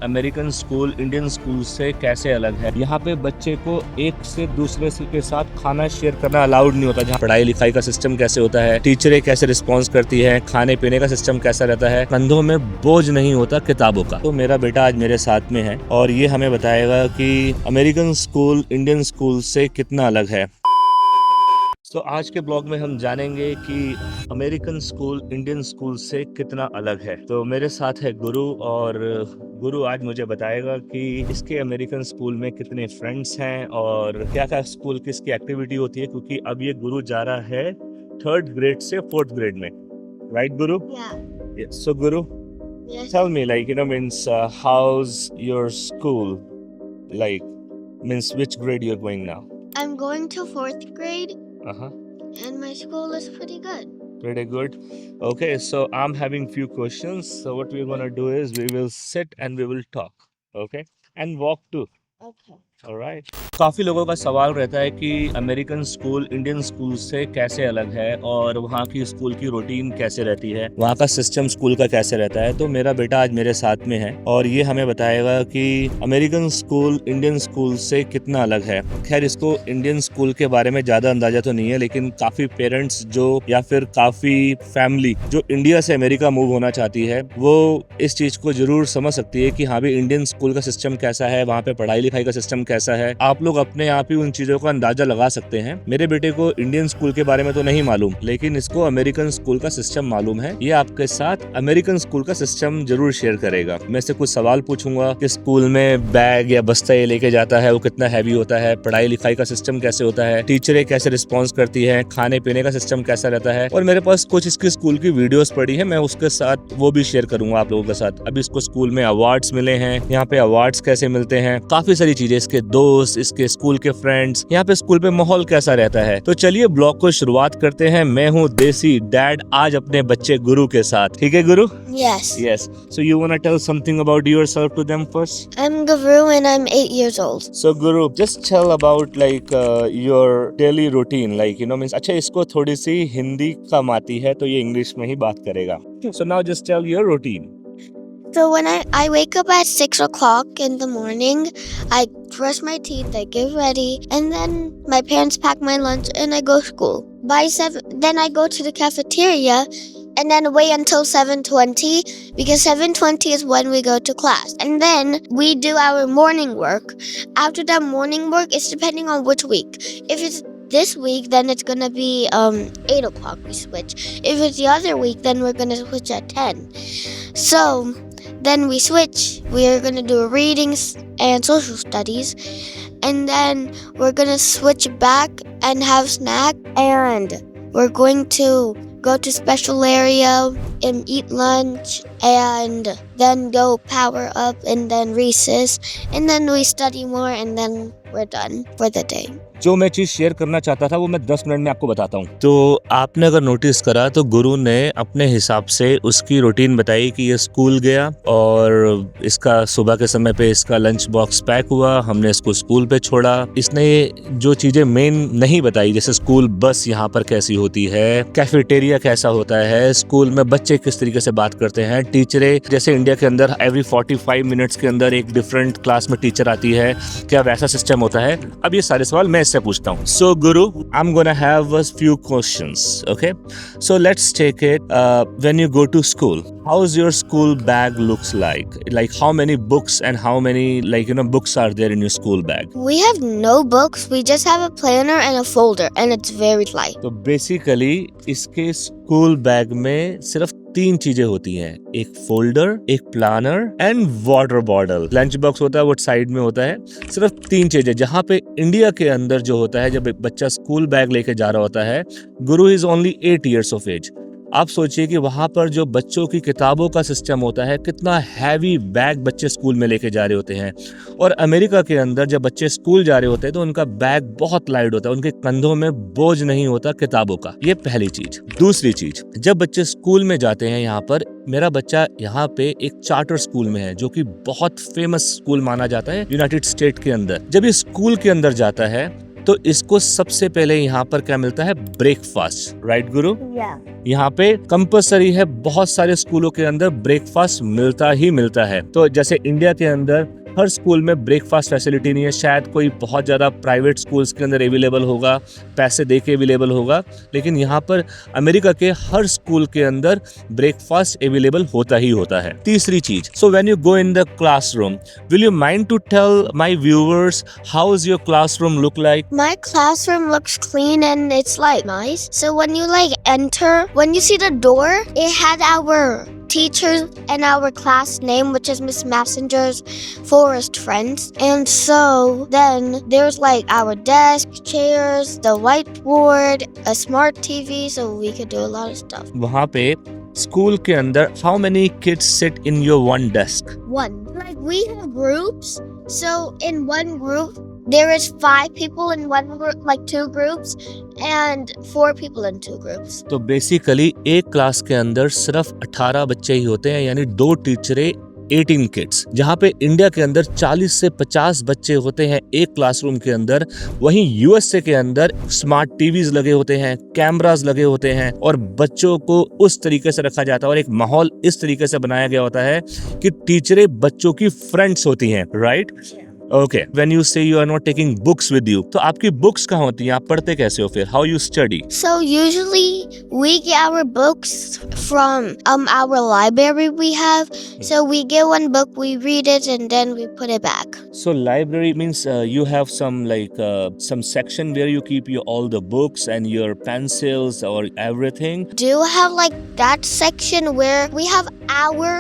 American school Indian school से कैसे अलग है। यहाँ पे बच्चे को एक से दूसरे के साथ खाना शेयर करना अलाउड नहीं होता। जहाँ पढ़ाई लिखाई का सिस्टम कैसे होता है, टीचरें कैसे रिस्पॉन्स करती है, खाने पीने का सिस्टम कैसा रहता है, कंधों में बोझ नहीं होता किताबों का। तो मेरा बेटा आज मेरे साथ में है और ये हमें बताएगा कि अमेरिकन स्कूल इंडियन स्कूल से कितना अलग है। तो आज के ब्लॉग में हम जानेंगे कि अमेरिकन स्कूल इंडियन स्कूल से कितना अलग है। तो मेरे साथ है गुरु और गुरु आज मुझे बताएगा कि इसके अमेरिकन स्कूल में कितने फ्रेंड्स हैं और क्या क्या स्कूल की इसकी एक्टिविटी होती है, क्योंकि अब ये गुरु जा रहा है 3rd ग्रेड से 4th ग्रेड में। Right Guru? Yeah. So Guru, Yes. tell me, like, means how's your school, like, means which grade you're going now? I'm going to 4th grade Uh-huh. and my school is pretty good. Pretty good. Okay, so I'm having few questions. So what we're gonna do is we will sit and we will talk. Okay? And walk too. Okay. Alright. काफी लोगों का सवाल रहता है कि American school Indian school से कैसे अलग है और वहाँ की स्कूल की रूटीन कैसे रहती है, वहाँ का सिस्टम स्कूल का कैसे रहता है। तो मेरा बेटा आज मेरे साथ में है और ये हमें बताएगा कि अमेरिकन स्कूल इंडियन स्कूल से कितना अलग है। खैर इसको इंडियन स्कूल के बारे में ज्यादा अंदाजा तो नहीं है, लेकिन काफी पेरेंट्स जो या फिर काफी फैमिली जो इंडिया से अमेरिका मूव होना चाहती है वो इस चीज को जरूर समझ सकती है कि हाँ भी इंडियन स्कूल का सिस्टम कैसा है, वहाँ पे पढ़ाई लिखाई का सिस्टम कैसा है। आप लोग अपने आप ही उन चीजों का अंदाजा लगा सकते हैं। मेरे बेटे को इंडियन स्कूल के बारे में तो नहीं मालूम, लेकिन इसको अमेरिकन स्कूल का सिस्टम मालूम है। ये आपके साथ अमेरिकन स्कूल का सिस्टम जरूर शेयर करेगा। मैं इससे कुछ सवाल पूछूंगा कि स्कूल में बैग या बस्ता ये लेके जाता है वो कितना हैवी होता है, पढ़ाई लिखाई का सिस्टम कैसे होता है, टीचरें कैसे रिस्पॉन्स करती है, खाने पीने का सिस्टम कैसा रहता है। और मेरे पास कुछ इसकी स्कूल की वीडियोस पड़ी है, मैं उसके साथ वो भी शेयर करूंगा आप लोगों के साथ। अभी इसको स्कूल में अवार्ड्स मिले हैं, यहाँ पे अवार्ड्स कैसे मिलते हैं, काफी सारी चीजें, इसके दोस्त, इसके स्कूल के फ्रेंड्स, यहाँ पे स्कूल पे माहौल कैसा रहता है। तो चलिए ब्लॉग को शुरुआत करते हैं। मैं हूँ देसी डैड आज अपने बच्चे गुरु के साथ। ठीक है गुरु? Yes. Yes. So you wanna tell something about yourself to them first? I'm Guru and I'm 8 years old. So Guru, just tell about like your daily routine, like means अच्छा इसको थोड़ी सी हिंदी कम आती है तो ये इंग्लिश में ही बात करेगा। So now just tell your routine. So when I wake up at 6 o'clock in the morning, I brush my teeth, I get ready, and then my parents pack my lunch and I go to school. By 7, then I go to the cafeteria and then wait until 7:20 because 7:20 is when we go to class. And then we do our morning work. After that morning work, it's depending on which week. If it's this week, then it's gonna be 8 o'clock we switch. If it's the other week, then we're gonna switch at 10. So then we switch. We're gonna do readings and social studies, and then we're gonna switch back and have snack, and we're going to go to special area and eat lunch, and then go power up, and then recess, and then we study more, and then we're done for the day. जो मैं चीज share करना चाहता था वो मैं 10 minute में आपको बताता हूँ। तो आपने अगर नोटिस करा तो गुरु ने अपने हिसाब से उसकी रूटीन बताई कि ये स्कूल गया और इसका सुबह के समय पे इसका लंच बॉक्स पैक हुआ, हमने इसको स्कूल पे छोड़ा। इसने जो चीजें मेन नहीं बताई, जैसे स्कूल बस यहाँ पर कैसी होती है, कैफेटेरिया कैसा होता है, स्कूल में बच्चे किस तरीके से बात करते हैं, टीचरें जैसे इंडिया के अंदर एवरी 45 मिनट्स के अंदर एक डिफरेंट क्लास में टीचर आती है, क्या वैसा सिस्टम होता है। अब ये सारे सवाल मैं इससे पूछता हूँ। So Guru, I'm gonna have a few questions, okay? So let's take it. When you go to school, how's your school bag looks like? Like how many books and how many books are there in your school bag? We have no books. We just have a planner and a folder, and it's very light. तो basically इसके school bag में सिर्फ 3 चीजें होती हैं, एक folder, एक planner and water bottle. Lunch box होता है वो साइड में होता है। सिर्फ 3 चीजें, जहाँ पे इंडिया के अंदर जो होता है जब एक बच्चा स्कूल बैग लेके जा रहा होता है, गुरु is only 8 years of age। आप सोचिए कि वहां पर जो बच्चों की किताबों का सिस्टम होता है, कितना हैवी बैग बच्चे स्कूल में लेके जा रहे होते हैं। और अमेरिका के अंदर जब बच्चे स्कूल जा रहे होते हैं तो उनका बैग बहुत लाइट होता है, उनके कंधों में बोझ नहीं होता किताबों का। ये पहली चीज। दूसरी चीज, जब बच्चे स्कूल में जाते हैं, यहाँ पर मेरा बच्चा यहाँ पे एक चार्टर स्कूल में है जो कि बहुत फेमस स्कूल माना जाता है यूनाइटेड स्टेट के अंदर। जब ये स्कूल के अंदर जाता है तो इसको सबसे पहले यहाँ पर क्या मिलता है, ब्रेकफास्ट, राइट गुरु? Yeah. यहाँ पे कंपलसरी है, बहुत सारे स्कूलों के अंदर ब्रेकफास्ट मिलता ही मिलता है। तो जैसे इंडिया के अंदर हर स्कूल में ब्रेकफास्ट फैसिलिटी नहीं है, शायद कोई बहुत ज़्यादा प्राइवेट स्कूल्स के अंदर अवेलेबल होगा, पैसे दे के अवेलेबल होगा, लेकिन यहाँ पर अमेरिका के हर स्कूल के अंदर ब्रेकफास्ट अवेलेबल होता ही होता है। तीसरी चीज, so when you go in the classroom, will you mind to tell my viewers how is your classroom look like? My classroom looks clean and it's like nice. So when you enter, when you see the door, it had our teachers and our class name, which is Miss Messenger's Forest Friends. And so then there's our desk, chairs, the whiteboard, a smart TV, so we could do a lot of stuff. वहाँ पे school के अंदर how many kids sit in your one desk? One. We have groups. So in one group, there is 5 people in one group, 2 groups, and 4 people in 2 groups. तो basically एक class के अंदर सिर्फ 18 बच्चे ही होते हैं, यानी 2 टीचरें 18 किड्स। जहाँ पे इंडिया के अंदर 40 से 50 बच्चे होते हैं एक क्लासरूम के अंदर, वहीं यूएसए के अंदर स्मार्ट टीवीज लगे होते हैं, कैमरास लगे होते हैं, और बच्चों को उस तरीके से रखा जाता है और एक माहौल इस तरीके से बनाया गया होता है कि टीचरें बच्चों की फ्रेंड्स होती हैं, right? Okay, when you say you are not taking books with you, तो आपकी बुक्स कहाँ होती हैं, आप पढ़ते कैसे हो फिर? How you study? So usually we get our books from our library we have. So we get one book, we read it, and then we put it back. So library means you have some some section where you keep all the books and your pencils or everything. Do you have that section where we have our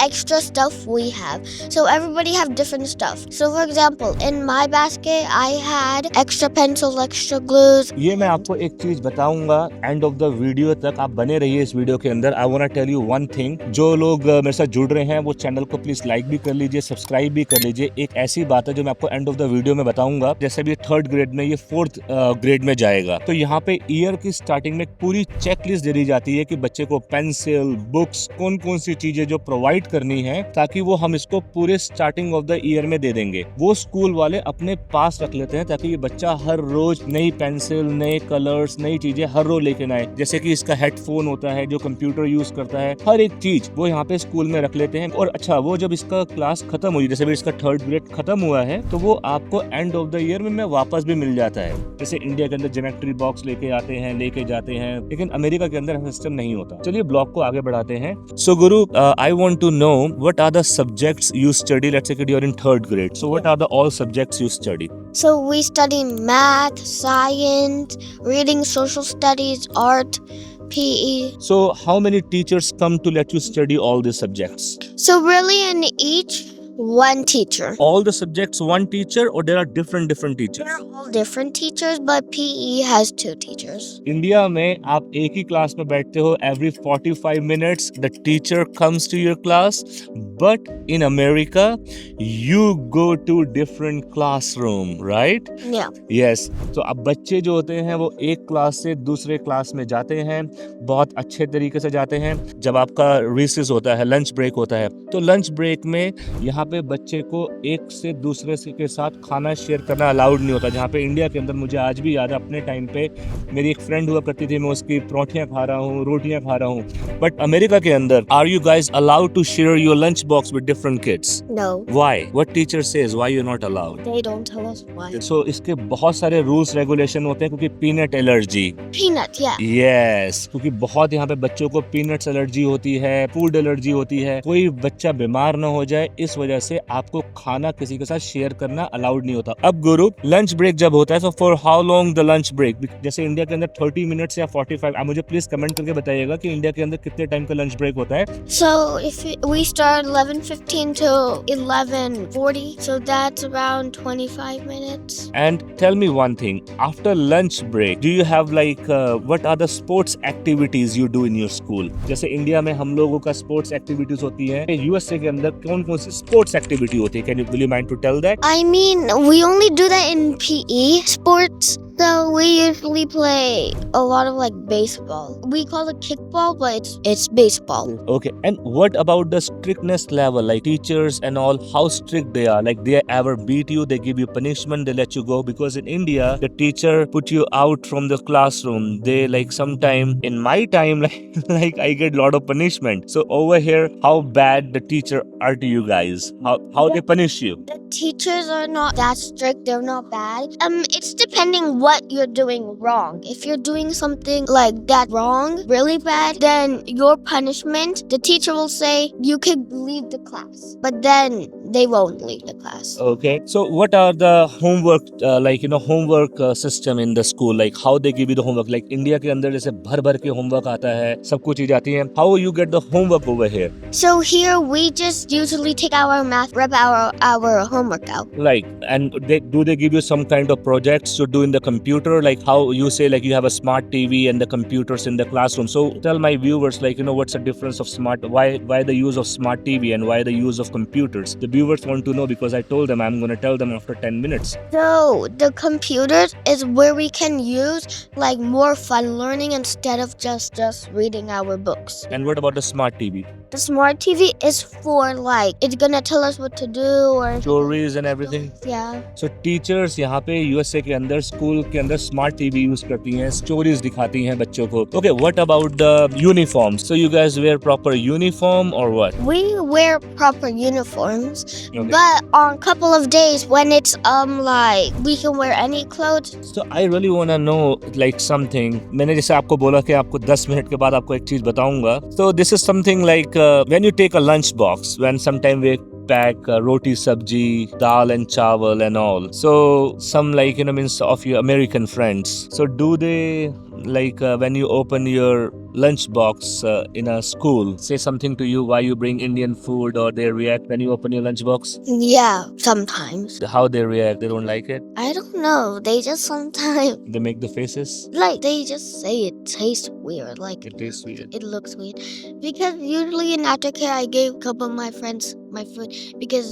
extra stuff we have? So everybody have different stuff. So for example, in my basket I had extra pencils, extra glues. ये मैं आपको एक चीज बताऊंगा, end of the video तक आप बने रहिए इस वीडियो के अंदर। I want to tell you one thing, जो लोग मेरे साथ जुड़ रहे हैं वो चैनल को प्लीज लाइक भी कर लीजिए, सब्सक्राइब भी कर लीजिए। एक ऐसी बात है जो मैं आपको एंड ऑफ द वीडियो में बताऊंगा, जैसे भी 3rd ग्रेड में, ये 4th ग्रेड में जाएगा, तो यहाँ पे ईयर की स्टार्टिंग में पूरी चेकलिस्ट दे दी जाती है कि बच्चे को पेंसिल, बुक्स, कौन कौन सी चीजें जो प्रोवाइड करनी है, ताकि वो हम इसको पूरे स्टार्टिंग ऑफ द ईयर में दे देंगे। वो स्कूल वाले अपने पास रख लेते हैं ताकि ये बच्चा हर रोज नई पेंसिल, नए कलर्स, नई चीजें हर रोज लेके आए। जैसे कि इसका हेडफोन होता है, जो कंप्यूटर यूज करता है, हर एक चीज वो यहाँ पे स्कूल में रख लेते हैं। और अच्छा, वो जब इसका क्लास खत्म हुई, जैसे भी इसका 3rd ग्रेड खत्म हुआ है, तो वो आपको एंड ऑफ द ईयर में वापस भी मिल जाता है। जैसे इंडिया के अंदर ज्योमेट्री बॉक्स लेके आते हैं, लेके जाते हैं, लेकिन अमेरिका के अंदर सिस्टम नहीं होता। चलिए ब्लॉग को आगे बढ़ाते हैं। So guru, I want to know what are the subjects you study? Let's say you're in 3rd grade. So what are the all subjects you study? So we study math, science, reading, social studies, art, PE. So how many teachers come to let you study all these subjects? So really in each, one teacher. All the subjects one teacher, or there are different teachers? They're all different teachers, but PE has 2 teachers. India में आप एक ही class में बैठते हो, every 45 minutes the teacher comes to your class, but in America you go to different classroom, right? Yeah. Yes. तो अब बच्चे जो होते हैं वो एक क्लास से दूसरे क्लास में जाते हैं, बहुत अच्छे तरीके से जाते हैं। जब आपका रिसेस होता है, लंच ब्रेक होता है, तो लंच ब्रेक में यहाँ पे बच्चे को एक से दूसरे के साथ खाना शेयर करना अलाउड नहीं होता। जहाँ पे इंडिया के अंदर, मुझे आज भी याद है, अपने टाइम पे मेरी एक फ्रेंड हुआ करती थी, मैं उसकी परोठियाँ खा रहा हूँ, रोटियाँ खा रहा हूँ। बट अमेरिका के अंदर, are you guys allowed to share your lunch box with different kids? No. Why? What teacher says why you're not allowed? They don't tell us why. So इसके बहुत सारे रूल्स रेगुलेशन होते हैं, क्योंकि peanut allergy. Peanut, yeah. Yes, क्योंकि बहुत यहाँ पे बच्चों को पीनट्स एलर्जी होती है, फूड एलर्जी होती है। कोई बच्चा बीमार ना हो जाए, इस वजह से आपको खाना किसी के साथ शेयर करना अलाउड नहीं होता। अब गुरु, लंच ब्रेक जब होता है, so for how long the lunch break? जैसे इंडिया के अंदर 30 मिनट्स या 45, आप मुझे प्लीज कमेंट करके बताइएगा कि इंडिया के अंदर कितने टाइम का लंच ब्रेक होता है। So if we start 11:15 to 11:40, so that's around 25 minutes. And tell me one thing, after lunch break, do you have what are the sports activities you do in your school? जैसे India में हम लोगों का sports activities होती है, USA के अंदर कौन कौन सी स्पोर्ट्स एक्टिविटी होती है? Will you mind to tell that? I mean, we only do that in PE sports. So we usually play a lot of baseball. We call it kickball, but it's baseball. Okay, and what about the strictness level, like teachers and all, how strict they are? Like they ever beat you, they give you punishment, they let you go? Because in India, the teacher put you out from the classroom. They like sometime in my time, like I get lot of punishment. So over here, how bad the teacher are to you guys? How they punish you? The teachers are not that strict, they're not bad. It's depending what you're doing wrong. If you're doing something like that wrong, really bad, then your punishment, the teacher will say you could leave the class. But then they won't leave the class. Okay, so what are the homework homework system in the school, like how they give you the homework? Like India के अंदर जैसे भर भर के homework आता है, सब कुछ चीजें आती हैं. How you get the homework over here? So here we just usually take our math, rip our homework out. Like, and do they give you some kind of projects to do in the computer? Like how you say, like you have a smart TV and the computers in the classroom. So tell my viewers, like, what's the difference of why the use of smart TV and why the use of computers? The viewers want to know, because I told them I'm going to tell them after 10 minutes. So the computers is where we can use like more fun learning instead of just reading our books. And what about the smart TV? The smart TV is for like it's gonna tell us what to do or Stories and everything. Yeah. So teachers यहाँ पे USA के अंदर school के अंदर smart TV use करती हैं, stories दिखाती हैं बच्चों को. Okay, what about the uniforms? So you guys wear proper uniform or what? We wear proper uniforms, Okay. but on a couple of days when it's like we can wear any clothes. So I really wanna know like something. मैंने जैसे आपको बोला कि आपको 10 minute के बाद आपको एक चीज बताऊंगा. So this is something like when you take a lunch box, when sometime we pack roti sabji, dal and chawal and all. So some like means of your American friends. So do they like when you open your lunch box in a school, say something to you why you bring Indian food, or they react when you open your lunch box? Yeah, sometimes. How they react? They don't like it? I don't know. They just sometimes They make the faces? like they just say it tastes weird. Like It tastes weird. it looks weird. Because usually in aftercare I gave a couple of my friends my food because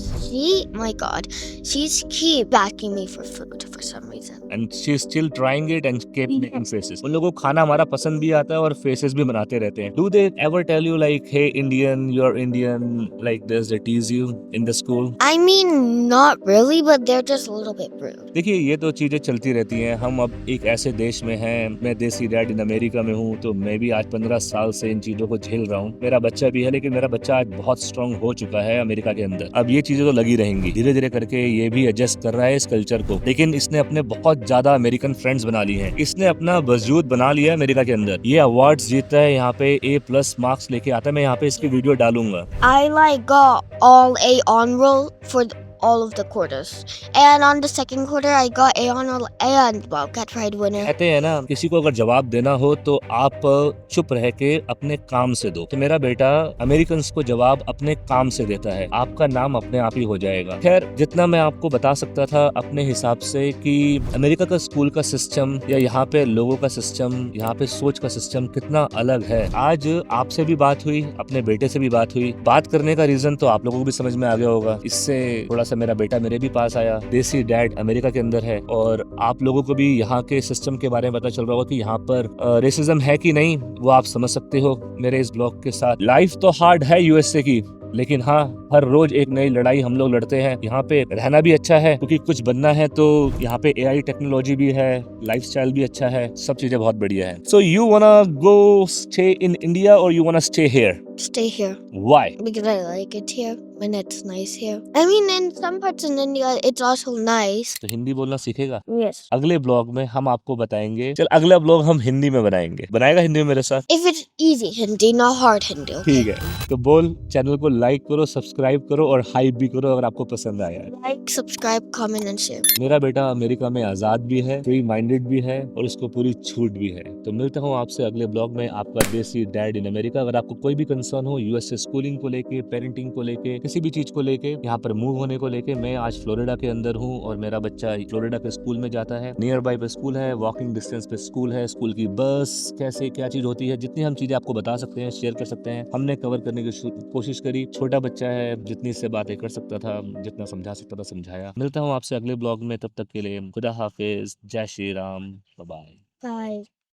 she's keep backing me for food for some reason. And she's still trying it and keep making faces. उन लोगों को खाना हमारा पसंद भी आता है और faces भी बनाते रहते हैं. Do they ever tell you like, hey Indian, you're Indian, like this? They tease you in the school? I mean, not really, but they're just a little bit rude. देखिए ये तो चीजें चलती रहती हैं. हम अब एक ऐसे देश में हैं, मैं देसी डैड इन अमेरिका में हूँ, तो मैं भी आज 15 साल से इन चीजों को झेल रहा हूँ. मेरा बच्चा भी है, लेकिन मेरा बच्चा आज बहुत स्ट्रांग हो चुका है अमेरिका के अंदर. अब ये चीजें तो लगी रहेंगी. धीरे धीरे करके ये भी एडजस्ट कर रहा है इस कल्चर को, लेकिन इसने अपने बहुत ज्यादा अमेरिकन फ्रेंड्स बना लिए हैं. इसने अपना वजूद बना लिया है अमेरिका के अंदर. ये अवार्ड्स जीतता है, यहाँ पे A+ मार्क्स लेके आता है. मैं यहाँ पे इसकी वीडियो डालूंगा. I like got all A on roll for all of the quarters. And on the second quarter, I got A on roll and well, got right winner. कहते हैं ना, किसी को अगर जवाब देना हो तो आप चुप रह के अपने काम से दो. तो मेरा बेटा अमेरिकन को जवाब अपने काम से देता है. आपका नाम अपने आप ही हो जाएगा. खैर, जितना मैं आपको बता सकता था अपने हिसाब से कि अमेरिका का स्कूल का सिस्टम या यहाँ पे लोगों का सिस्टम, यहाँ पे सोच का सिस्टम कितना अलग है. आज आपसे भी बात हुई, अपने बेटे से भी बात हुई. बात करने का रीजन तो आप लोगों को भी समझ में आ गया होगा. इससे थोड़ा सा मेरा बेटा मेरे भी पास आया. देसी डैड अमेरिका के अंदर है, और आप लोगों को भी यहाँ के सिस्टम के बारे में पता चल रहा होगा कि यहाँ पर रेसिज्म है कि नहीं, वो आप समझ सकते हो मेरे इस ब्लॉग के साथ. लाइफ तो हार्ड है यूएसए की, लेकिन हाँ, हर रोज एक नई लड़ाई हम लोग लड़ते हैं. यहाँ पे रहना भी अच्छा है, क्योंकि कुछ बनना है तो यहाँ पे AI टेक्नोलॉजी भी है, लाइफस्टाइल भी अच्छा है, सब चीजें बहुत बढ़िया है. So you wanna go stay in India और you wanna stay here? Stay here. Why? Because I like it here and it's nice here. I mean, in some parts in India, it's also nice. तो हिंदी बोलना सीखेगा? Yes. अगले blog में हम आपको बताएंगे. चल, अगला ब्लॉग हम हिंदी में बनाएंगे. बनाएगा हिंदी में मेरे साथ? If it's easy Hindi, not hard Hindi. Okay? ठीक है, तो बोल, चैनल को लाइक करो, सब्सक्राइब करो और हाइप भी करो अगर आपको पसंद आया है. Like, subscribe, comment and share. मेरा बेटा अमेरिका में आजाद भी है, फ्री माइंडेड भी है, और उसको पूरी छूट भी है. तो मिलता हूँ आपसे अगले ब्लॉग में. आपका देसी डैड इन अमेरिका. अगर आपको कोई भी कंसर्न हो यूएसए स्कूलिंग को लेके, पेरेंटिंग को लेके, किसी भी चीज को लेके, यहाँ पर मूव होने को लेके, मैं आज फ्लोरिडा के अंदर हूँ और मेरा बच्चा फ्लोरिडा के स्कूल में जाता है. नियर बाय पे स्कूल है, वॉकिंग डिस्टेंस पे स्कूल है. स्कूल की बस कैसे क्या चीज होती है, जितनी हम चीजें आपको बता सकते हैं, शेयर कर सकते हैं, हमने कवर करने की कोशिश करी. छोटा बच्चा है, जितनी से बातें कर सकता था, जितना समझा सकता था समझाया. मिलता हूँ आपसे अगले ब्लॉग में. तब तक के लिए खुदा हाफिज, जय श्री राम, बाय. Bye.